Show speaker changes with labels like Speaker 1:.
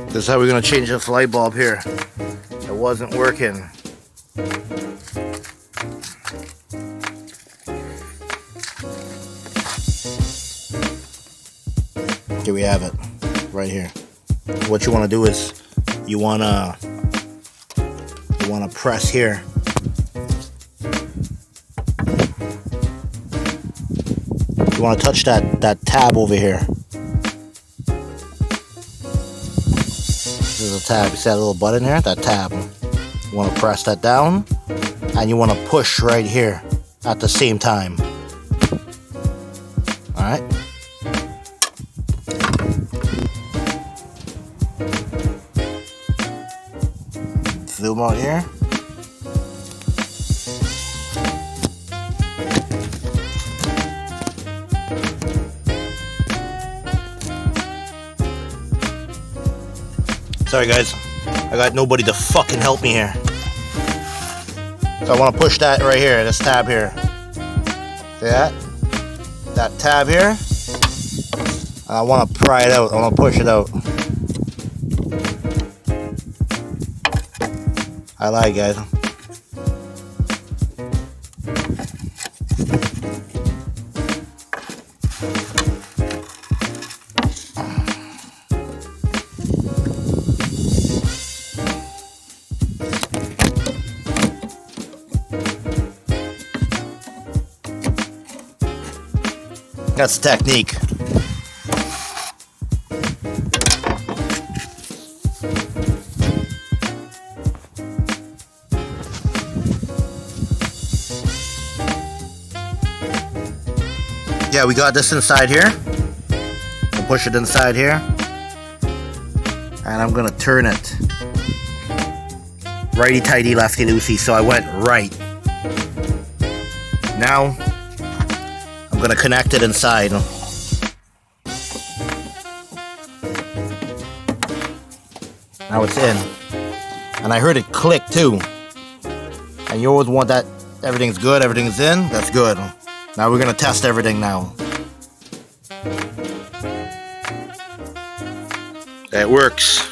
Speaker 1: This is how we're gonna change this light bulb here. It wasn't working. Here we have it, right here. What you want to do is you want to press here. You want to touch that tab over here. This is a tab. You see that little button here? That tab. You want to press that down, and you want to push right here at the same time. All right. Zoom out here. Sorry guys, I got nobody to fucking help me here. So I want to push that right here, this tab here. See that? That tab here. I want to pry it out, I want to push it out. I lied, guys. That's the technique. Yeah, we got this inside here. I'll push it inside here. And I'm gonna turn it. Righty tighty, lefty loosey, so I went right. Now, I'm gonna connect it inside. Now it's in. And I heard it click too. And you always want that everything's good, everything's in, that's good. Now we're gonna test everything now. It works.